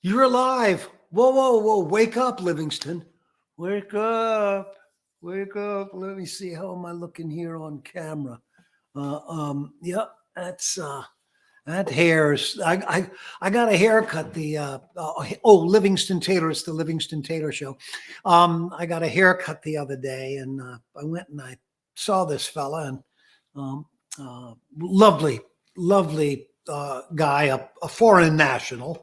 You're alive. Whoa, whoa, whoa. Wake up, Livingston. Wake up. Wake up. Let me see. How am I looking here on camera? Yep, that hair's I got a haircut. Livingston Taylor, it's the Livingston Taylor show. I got a haircut the other day, and I went and I saw this fella, and lovely, lovely guy, a foreign national,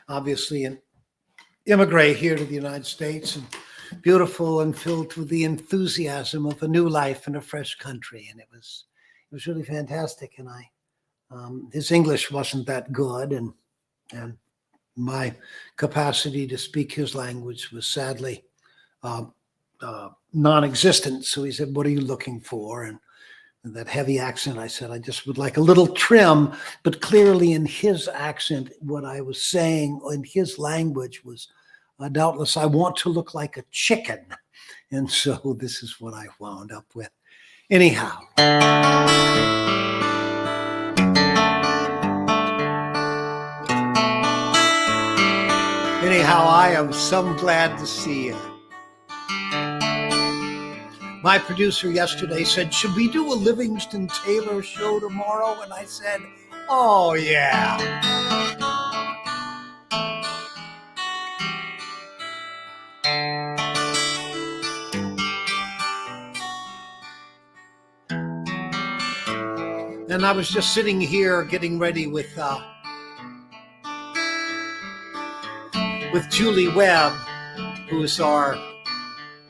obviously an immigrant here to the United States, and beautiful and filled with the enthusiasm of a new life in a fresh country. And it was really fantastic. And his English wasn't that good, and my capacity to speak his language was sadly non-existent. So he said, "What are you looking for?" And that heavy accent, I said, "I just would like a little trim," but clearly in his accent, what I was saying in his language was doubtless, "I want to look like a chicken." And so this is what I wound up with. Anyhow. I am so glad to see you. My producer yesterday said, "Should we do a Livingston Taylor show tomorrow?" And I said, "Oh, yeah." And I was just sitting here getting ready with Julie Webb, who is our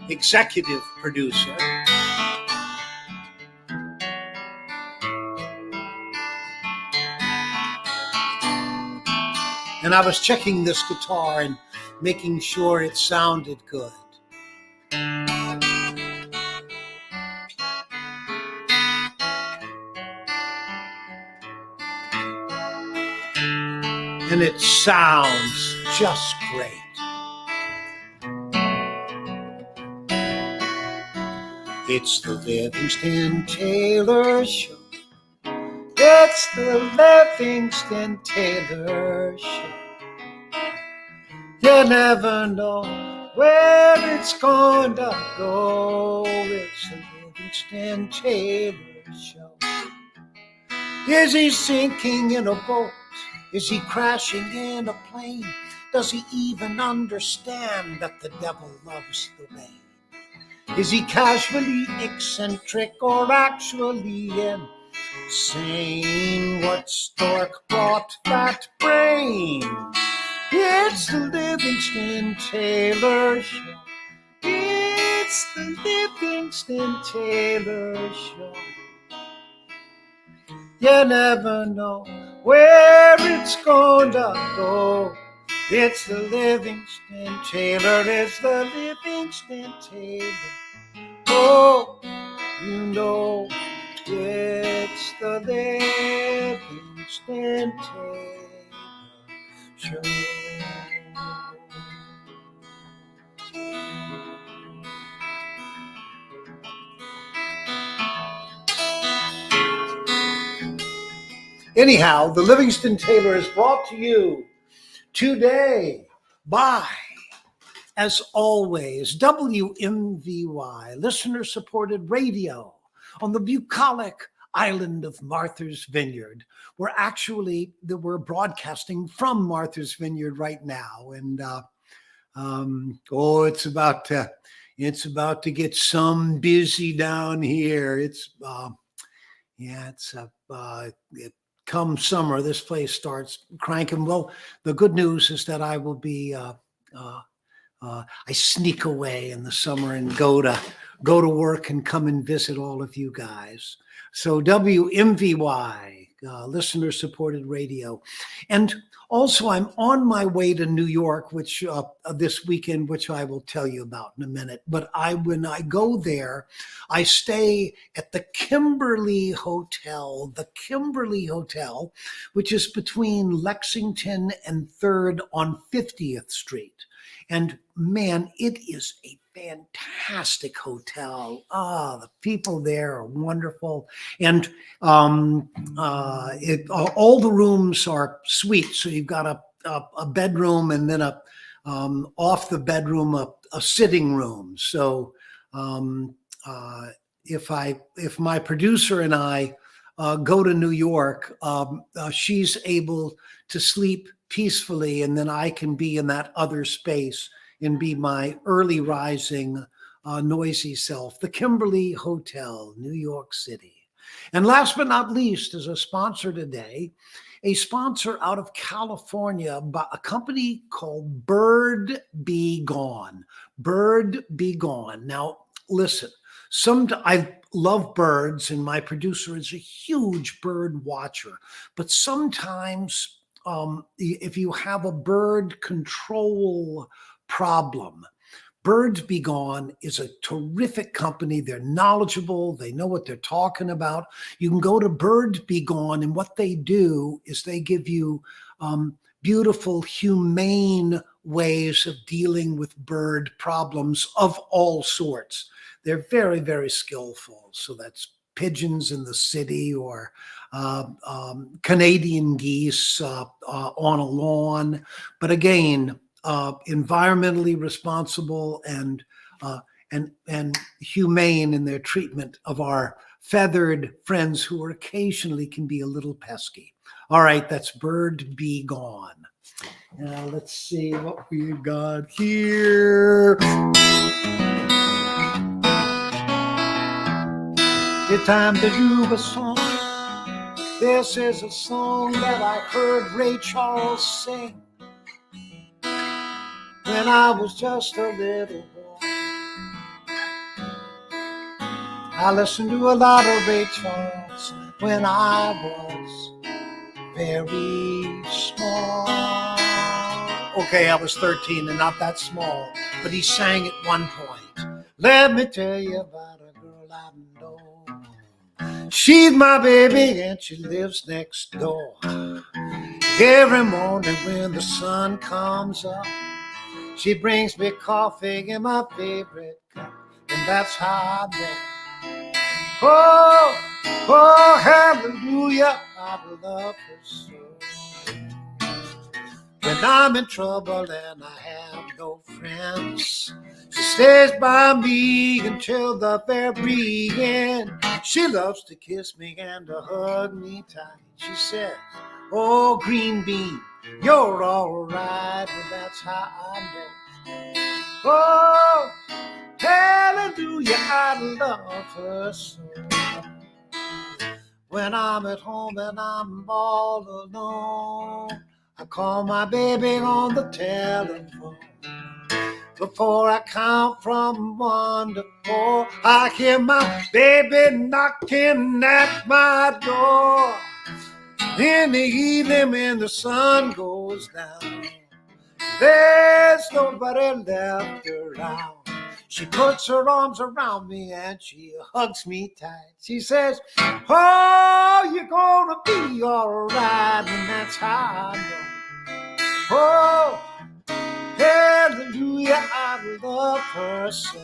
executive producer. And I was checking this guitar and making sure it sounded good. And it sounds just great. It's the Livingston Taylor Show. It's the Livingston Taylor Show. You never know where it's going to go. It's the Livingston Taylor Show. Is he sinking in a boat? Is he crashing in a plane? Does he even understand that the devil loves the rain? Is he casually eccentric or actually insane? What stork brought that brain? It's the Livingston Taylor Show. It's the Livingston Taylor Show. You never know where it's gonna go. It's the Livingston Taylor. It's the Livingston Taylor. Oh, you know it's the Livingston Taylor Show. Anyhow, the Livingston Taylor is brought to you today by, as always, WMVY, listener-supported radio on the bucolic island of Martha's Vineyard. We're broadcasting from Martha's Vineyard right now, and it's about to get some busy down here. Come summer, this place starts cranking. Well, the good news is that I will be. I sneak away in the summer and go to work and come and visit all of you guys. So WMVY, listener-supported radio, and also I'm on my way to New York, which this weekend, which I will tell you about in a minute. But when I go there, I stay at the Kimberly Hotel. The Kimberly Hotel, which is between Lexington and 3rd on 50th Street. And man, it is a fantastic hotel. The people there are wonderful. And all the rooms are suites. So you've got a bedroom, and then off the bedroom a sitting room. So if my producer and I go to New York, she's able to sleep peacefully, and then I can be in that other space and be my early rising, noisy self. The Kimberly Hotel, New York City. And last but not least, as a sponsor today, a sponsor out of California, a company called Bird Be Gone. Bird Be Gone. Now, listen, I love birds, and my producer is a huge bird watcher. But sometimes, if you have a bird control problem, Birds Be Gone is a terrific company. They're knowledgeable. They know what they're talking about. You can go to Bird Be Gone, and what they do is they give you beautiful, humane ways of dealing with bird problems of all sorts. They're very, very skillful. So that's pigeons in the city, or Canadian geese on a lawn. But again, environmentally responsible and humane in their treatment of our feathered friends who are occasionally can be a little pesky. All right, that's Bird Be Gone. Now let's see what we've got here. It's time to do a song. This is a song that I heard Ray Charles sing when I was just a little boy. I listened to a lot of Ray Charles when I was very small. Okay, I was 13 and not that small, but he sang at one point. Let me tell you about a girl I know. She's my baby and she lives next door. Every morning when the sun comes up, she brings me coffee in my favorite cup, and that's how I know. Oh, oh, hallelujah, I love her so. When I'm in trouble and I have no friends, she stays by me until the very end. She loves to kiss me and to hug me tight. She says, oh, green bean, you're all right. Well, that's how I know. Oh, hallelujah, I love her so. When I'm at home and I'm all alone, I call my baby on the telephone. Before I count from 1 to 4, I hear my baby knocking at my door. In the evening when the sun goes down, there's nobody left around. She puts her arms around me and she hugs me tight. She says, oh, you're gonna be all right, and that's how I know. Oh, hallelujah, I love her so.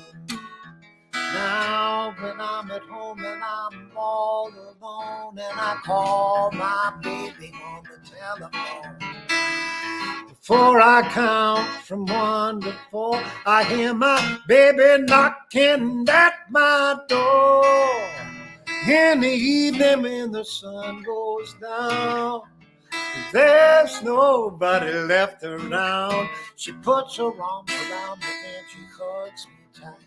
Now when I'm at home and I'm all alone, and I call my baby on the telephone, before I count from 1 to 4, I hear my baby knocking at my door. In the evening when the sun goes down, there's nobody left around. She puts her arms around me and she hugs me tight.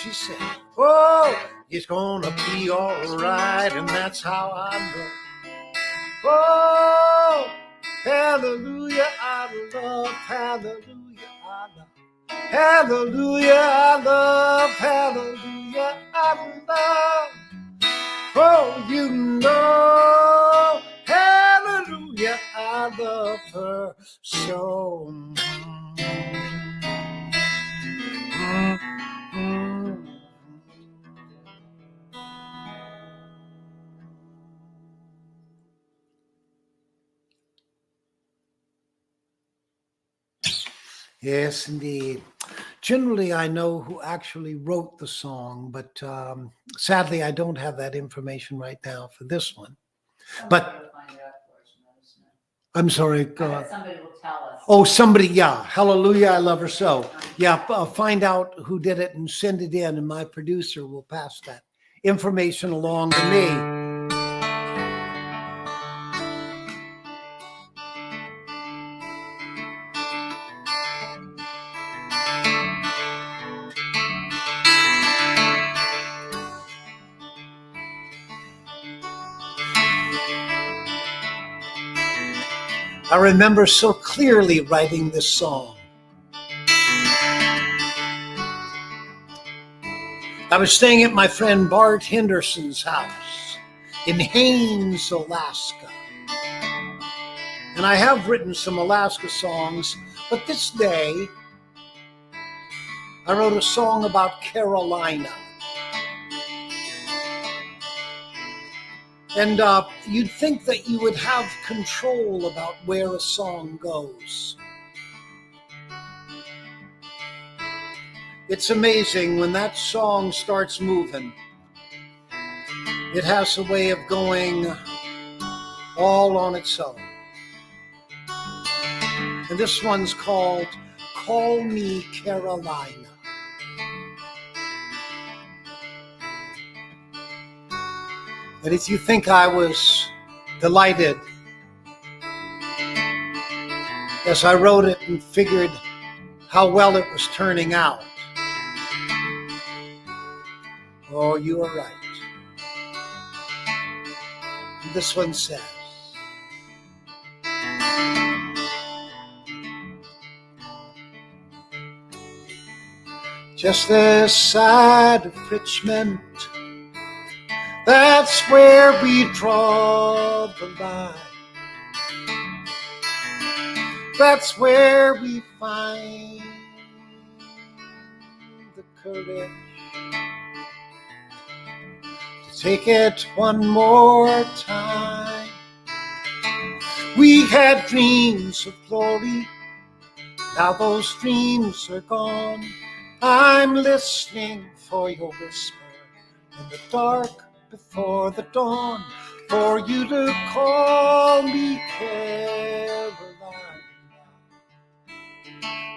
She said, oh, it's gonna be all right, and that's how I know. Oh, hallelujah, I love, hallelujah, I love. Hallelujah, I love, hallelujah, I love. Oh, you know, hallelujah, I love her so. Yes, indeed. Generally, I know who actually wrote the song, but sadly, I don't have that information right now for this one. But I'm sorry. Somebody will tell us. Oh, somebody, yeah. Hallelujah, I love her so. Yeah, find out who did it and send it in, and my producer will pass that information along to me. I remember so clearly writing this song. I was staying at my friend Bart Henderson's house in Haines, Alaska. And I have written some Alaska songs, but this day I wrote a song about Carolina. And you'd think that you would have control about where a song goes. It's amazing when that song starts moving. It has a way of going all on its own. And this one's called Call Me Carolina. And if you think I was delighted as I wrote it and figured how well it was turning out, oh, you are right. And this one says, just this side of Richmond, that's where we draw the line. That's where we find the courage to take it one more time. We had dreams of glory, now those dreams are gone. I'm listening for your whisper in the dark before the dawn, for you to call me Carolina.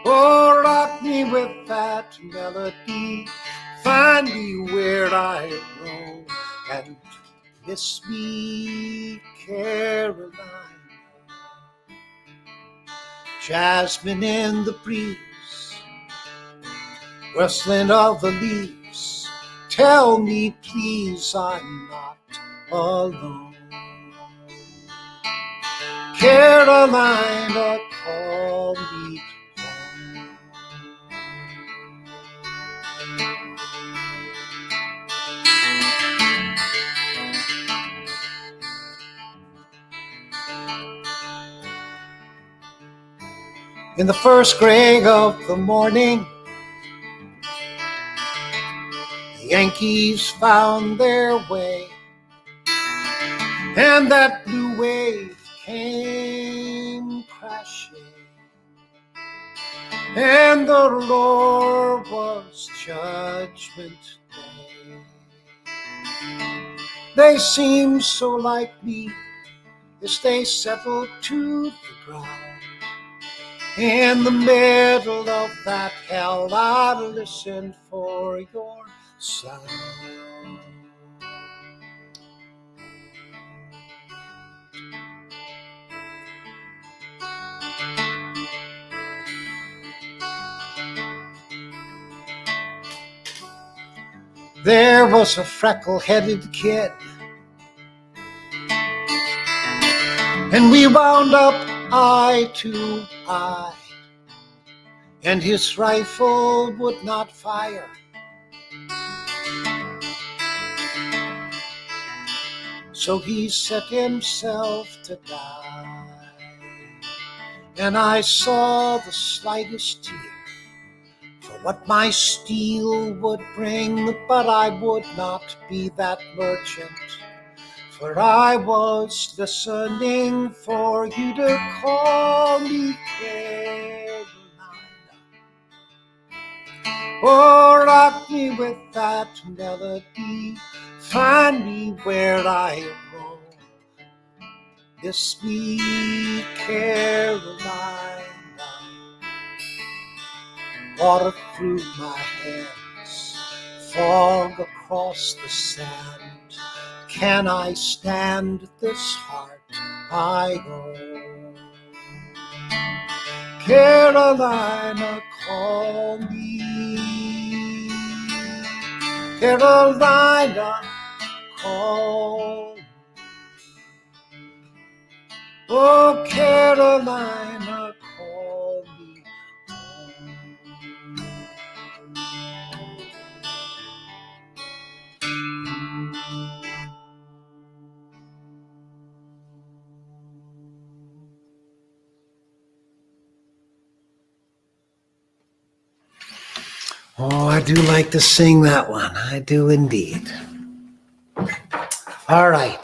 Oh, rock me with that melody, find me where I roam, and miss me, Carolina. Jasmine in the breeze, rustling of the leaves, tell me please I'm not alone. Carolina, call me home. In the first gray of the morning, the Yankees found their way, and that blue wave came crashing, and the roar was Judgment Day. They seemed so like me as they settled to the ground. In the middle of that hell, I listened for your sound. There was a freckle-headed kid, and we wound up eye to eye, and his rifle would not fire. So he set himself to die, and I saw the slightest tear for what my steel would bring, but I would not be that merchant, for I was listening for you to call me Carolina. Oh, rock me with that melody, find me where I roam, this sweet Carolina. water through my hands, fog across the sand. Can I stand this heart I own? Carolina, call me. Carolina, call me. Oh, Carolina, call me Oh, I do like to sing that one. I do indeed. All right.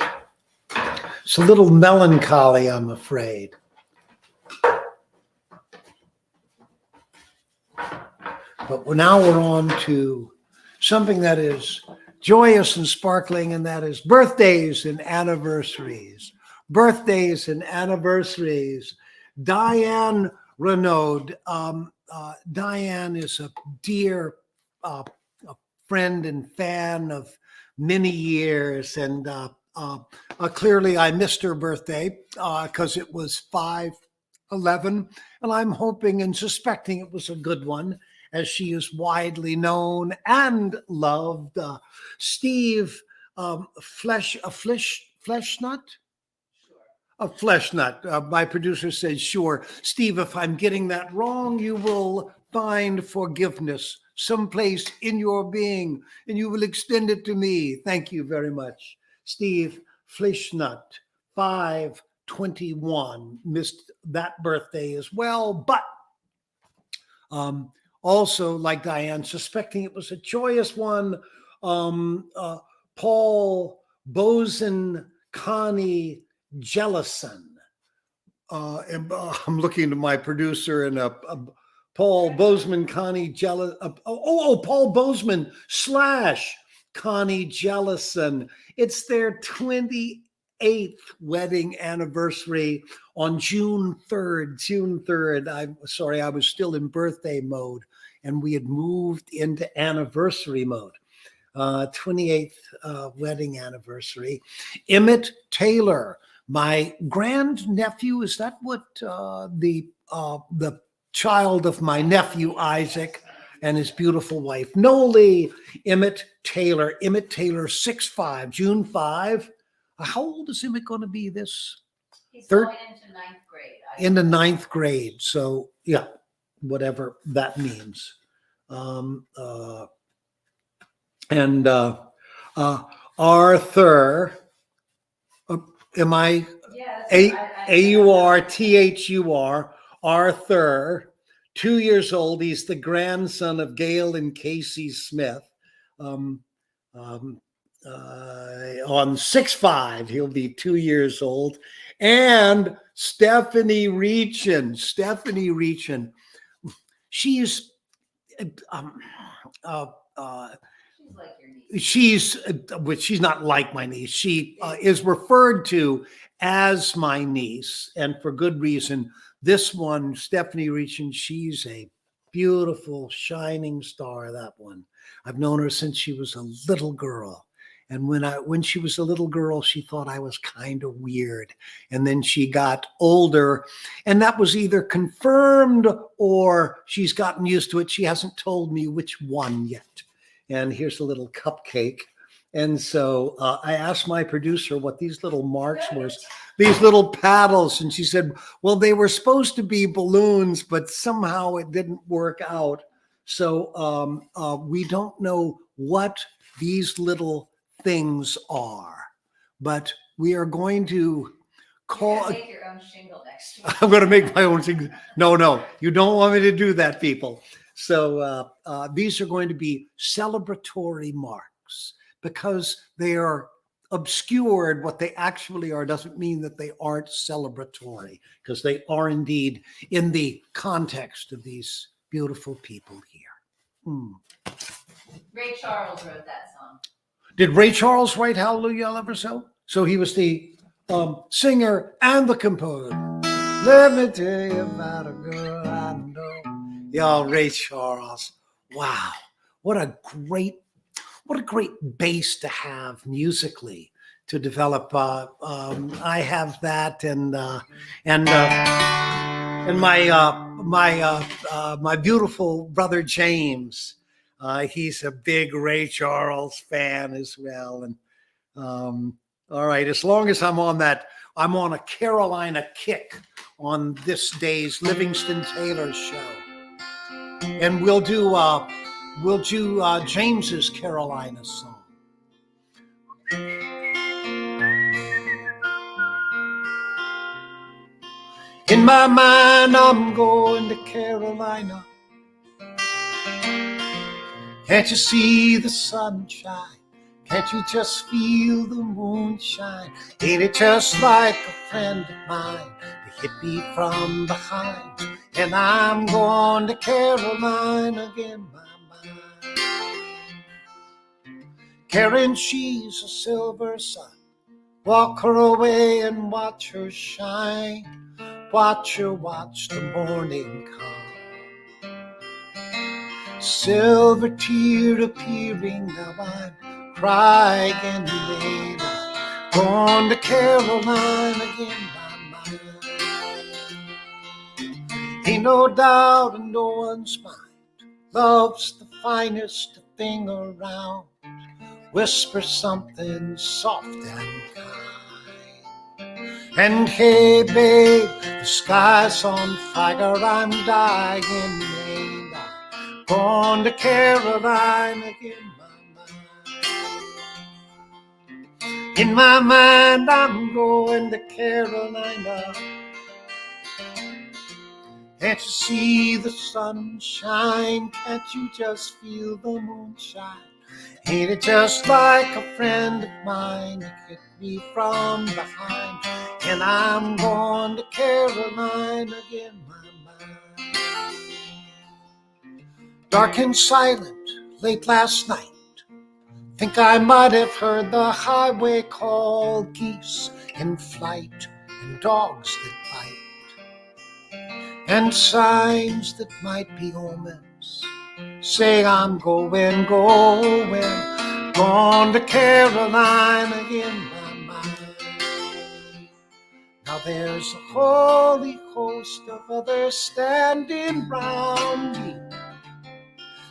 It's a little melancholy, I'm afraid. But now we're on to something that is joyous and sparkling, and that is birthdays and anniversaries. Birthdays and anniversaries. Diane Renaud. Diane is a dear a friend and fan of many years, and clearly I missed her birthday because it was 5/11, and I'm hoping and suspecting it was a good one, as she is widely known and loved. Steve Fleshnut? A flesh nut. My producer says, sure. Steve, if I'm getting that wrong, you will find forgiveness someplace in your being, and you will extend it to me. Thank you very much. Steve Fleshnut, 5/21, missed that birthday as well, but also, like Diane, suspecting it was a joyous one. Paul Boson Connie Jellison. I'm looking to my producer and Paul Bozeman, Connie Jellison. Paul Bozeman / Connie Jellison. It's their 28th wedding anniversary on June 3rd. I'm sorry, I was still in birthday mode, and we had moved into anniversary mode. 28th wedding anniversary. Emmett Taylor, my grandnephew, is that what the child of my nephew Isaac and his beautiful wife Noli? Emmett Taylor, 6'5", June 5. How old is Emmett going to be this? He's going into ninth grade. In the ninth grade. So yeah, whatever that means. And Arthur, am I? Yes. Aurthur, Arthur, 2 years old. He's the grandson of Gail and Casey Smith. On 6/5, he'll be 2 years old. And Stephanie Reachin. She's like your niece. She's not like my niece. She is referred to as my niece, and for good reason. This one, Stephanie Reachin, she's a beautiful, shining star, that one. I've known her since she was a little girl. And when she was a little girl, she thought I was kind of weird. And then she got older, and that was either confirmed or she's gotten used to it. She hasn't told me which one yet. And here's a little cupcake. And so I asked my producer what these little marks were, these little paddles. And she said, well, they were supposed to be balloons, but somehow it didn't work out. So we don't know what these little things are, but we are going to call. Make your own shingle next year. I'm going to make my own shingle. No, you don't want me to do that, people. So these are going to be celebratory marks. Because they are obscured, what they actually are doesn't mean that they aren't celebratory, because they are indeed in the context of these beautiful people here. Ray Charles wrote that song. Did Ray Charles write Hallelujah, Ever So? So he was the singer and the composer. Let me tell you about a girl I know. Yeah, Ray Charles. Wow. What a great base to have musically to develop. I have that, and my beautiful brother James. He's a big Ray Charles fan as well. And all right, as long as I'm on a Carolina kick on this day's Livingston Taylor show, and we'll do James's Carolina song. In my mind, I'm going to Carolina. Can't you see the sunshine? Can't you just feel the moonshine? Ain't it just like a friend of mine to hit me from behind? And I'm going to Carolina in my mind. Karen, she's a silver sun. Walk her away and watch her shine. Watch her watch the morning come. Silver tear appearing, now I'm crying later. Going to Carolina in my mind. Ain't no doubt in no one's mind. Love's the finest thing around. Whisper something soft and kind. And hey, babe, the sky's on fire, I'm dying, and I'm going to Carolina in my mind. In my mind, I'm going to Carolina. Can't you see the sunshine? Can't you just feel the moonshine? Ain't it just like a friend of mine that hit me from behind? And I'm going to Carolina in my mind. Dark and silent, late last night. Think I might have heard the highway call. Geese in flight and dogs that bite. And signs that might be omens. Say I'm going to Carolina in my mind. Now there's a holy host of others standing round me.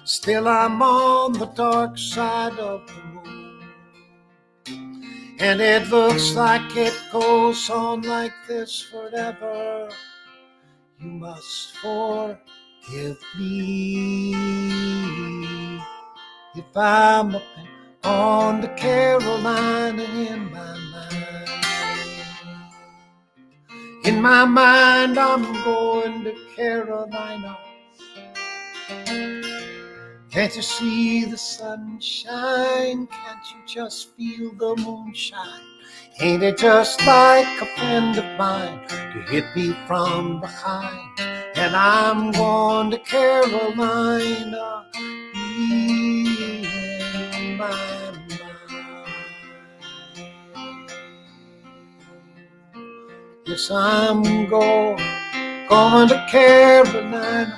Still I'm on the dark side of the moon. And it looks like it goes on like this forever. You must forgive me if I'm up on the Carolina in my mind. In my mind, I'm going to Carolina. Can't you see the sunshine? Can't you just feel the moonshine? Ain't it just like a friend of mine to hit me from behind? And I'm going to Carolina in my mind. Yes, I'm going to Carolina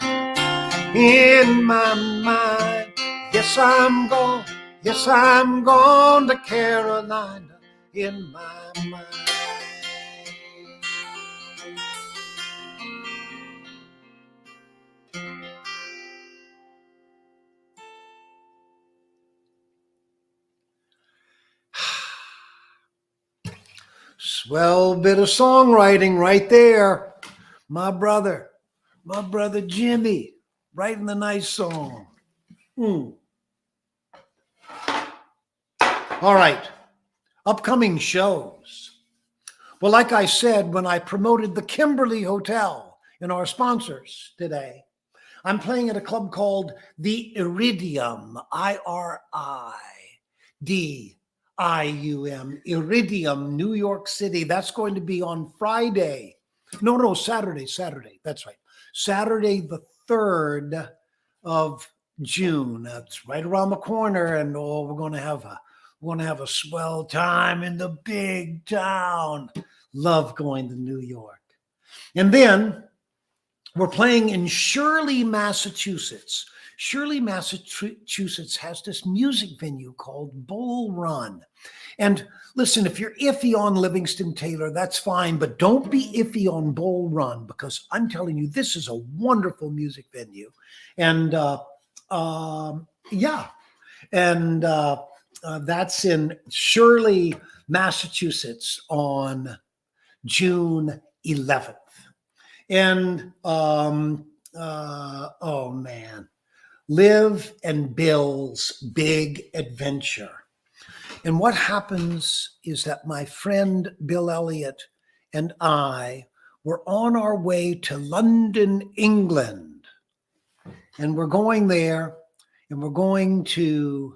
in my mind. Yes, I'm going to Carolina in my mind. Swell bit of songwriting right there. My brother Jimmy, writing the nice song. All right, upcoming shows. Well, like I said, when I promoted the Kimberly Hotel in our sponsors today, I'm playing at a club called the Iridium, Iridium, Iridium, New York City. That's going to be on Friday. No, Saturday. That's right. Saturday, the 3rd of June. That's right around the corner. And we're going to have a swell time in the big town. Love going to New York. And then We're playing in Shirley, Massachusetts. Shirley, Massachusetts has this music venue called Bull Run. And listen, if you're iffy on Livingston Taylor, that's fine, but don't be iffy on Bull Run, because I'm telling you, this is a wonderful music venue. And yeah, and that's in Shirley, Massachusetts on June 11th. And oh man, Liv and Bill's Big Adventure. And what happens is that my friend Bill Elliott and I were on our way to London, England. And we're going there and we're going to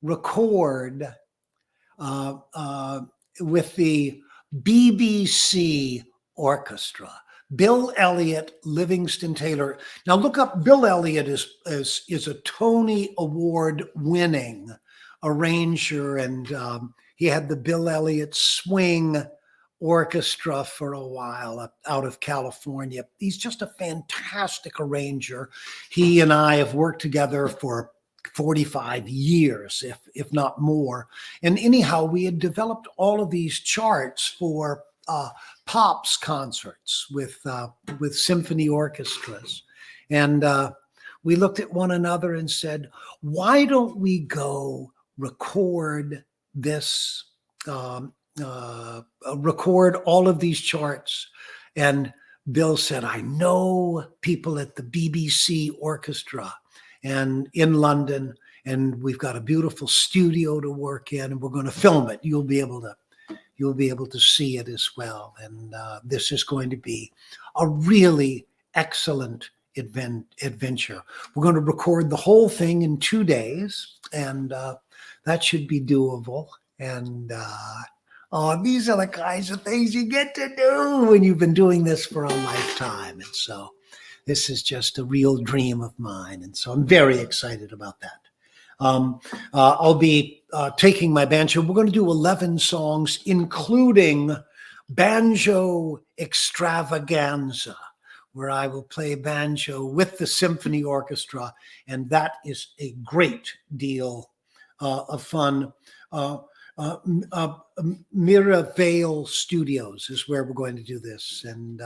record with the BBC Orchestra. Bill Elliott, Livingston Taylor. Now look up, Bill Elliott is a Tony Award winning arranger, and he had the Bill Elliott Swing Orchestra for a while out of California. He's just a fantastic arranger. He and I have worked together for 45 years, if not more. And anyhow, we had developed all of these charts for Pops concerts with symphony orchestras. And we looked at one another and said, why don't we go record this, record all of these charts? And Bill said, I know people at the BBC Orchestra and in London, and we've got a beautiful studio to work in, and we're going to film it. You'll be able to see it as well. And this is going to be a really excellent adventure. We're going to record the whole thing in 2 days, and that should be doable. And these are the kinds of things you get to do when you've been doing this for a lifetime. And so this is just a real dream of mine. And so I'm very excited about that. I'll be taking my banjo. We're going to do 11 songs, including Banjo Extravaganza, where I will play banjo with the symphony orchestra. And that is a great deal of fun. Miravail Studios is where we're going to do this. And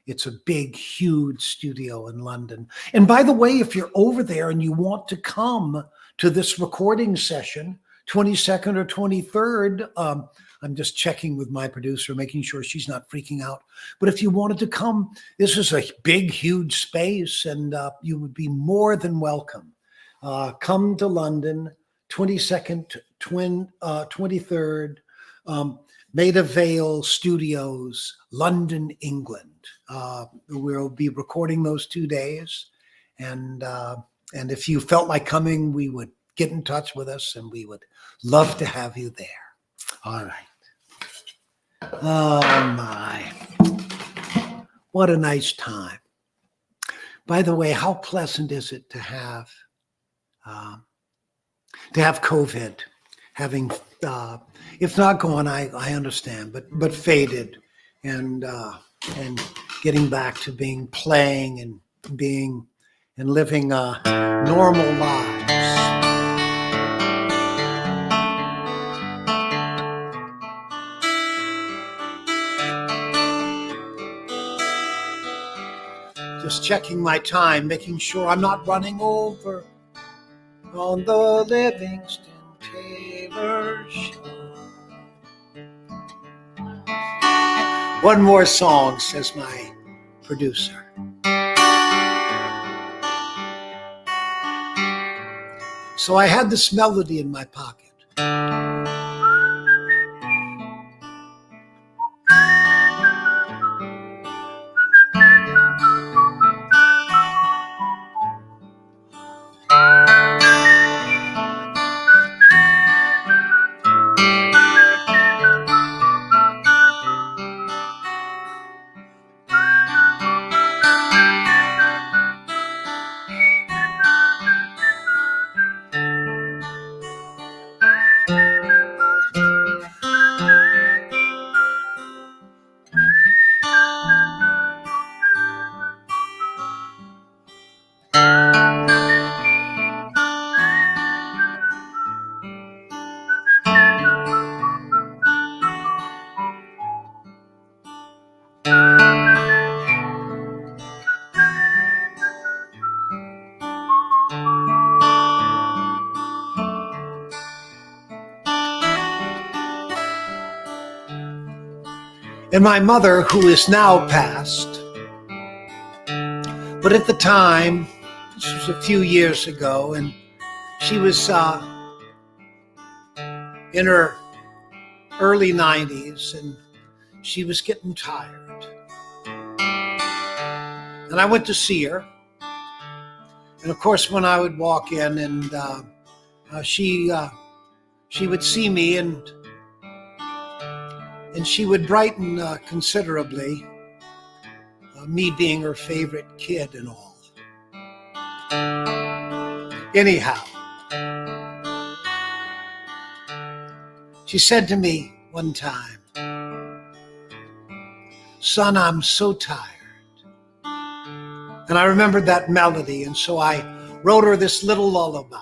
it's a big, huge studio in London. And by the way, if you're over there and you want to come to this recording session, 22nd or 23rd, I'm just checking with my producer, making sure she's not freaking out. But if you wanted to come, this is a big, huge space, and you would be more than welcome. Come to London, 22nd, 23rd, Maida Vale Studios, London, England. We'll be recording those 2 days. And if you felt like coming, we would get in touch with us, and we would love to have you there. All right. Oh, my. What a nice time. By the way, how pleasant is it to have COVID, having, if not gone, I understand, but faded, and getting back to playing and living normal lives. Just checking my time, making sure I'm not running over on the Livingston Taylor Show. One more song, says my producer. So I had this melody in my pocket. And my mother, who is now passed, but at the time, this was a few years ago, and she was in her early 90s, and she was getting tired. And I went to see her. And of course, when I would walk in, and she would see me, and she would brighten considerably, me being her favorite kid and all. Anyhow, she said to me one time, "Son, I'm so tired." And I remembered that melody, and so I wrote her this little lullaby.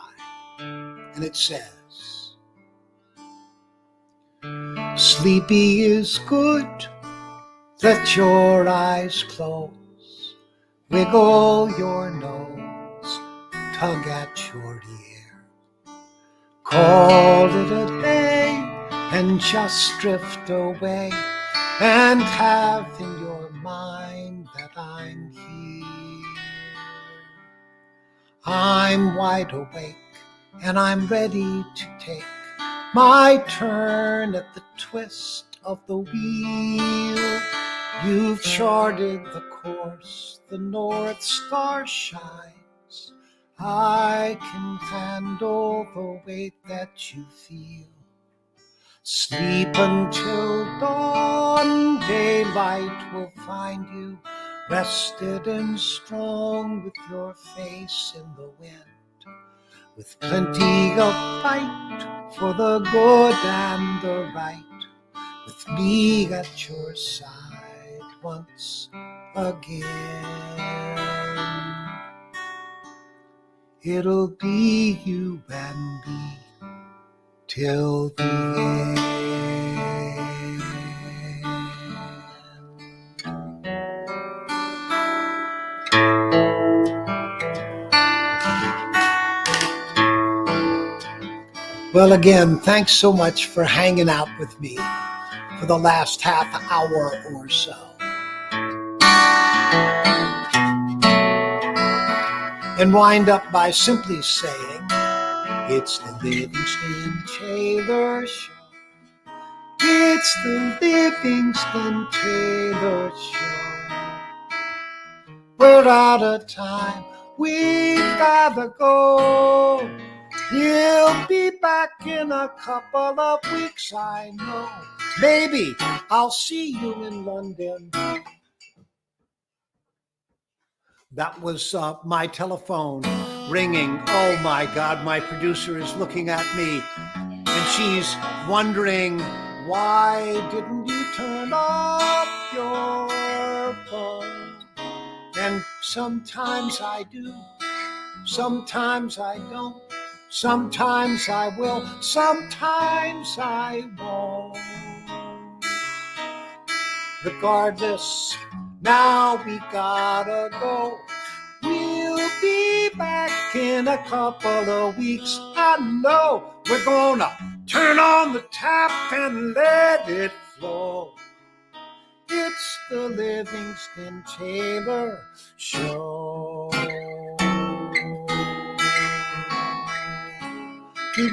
And it says, "Sleepy is good, let your eyes close, wiggle your nose, tug at your ear, call it a day and just drift away, and have in your mind that I'm here. I'm wide awake and I'm ready to take my turn at the twist of the wheel. You've charted the course, the North Star shines. I can handle the weight that you feel. Sleep until dawn, daylight will find you rested and strong, with your face in the wind, with plenty of fight for the good and the right, with me at your side once again. It'll be you and me till the end." Well, again, thanks so much for hanging out with me for the last half hour or so. And wind up by simply saying, it's the Livingston Taylor Show. It's the Livingston Taylor Show. We're out of time, we've gotta go. He'll be back in a couple of weeks, I know. Maybe I'll see you in London. That was my telephone ringing. Oh my God, my producer is looking at me and she's wondering, why didn't you turn off your phone? And sometimes I do, sometimes I don't. Sometimes I will, sometimes I won't. Regardless, now we gotta go. We'll be back in a couple of weeks. I know we're gonna turn on the tap and let it flow. It's the Livingston Taylor Show. Do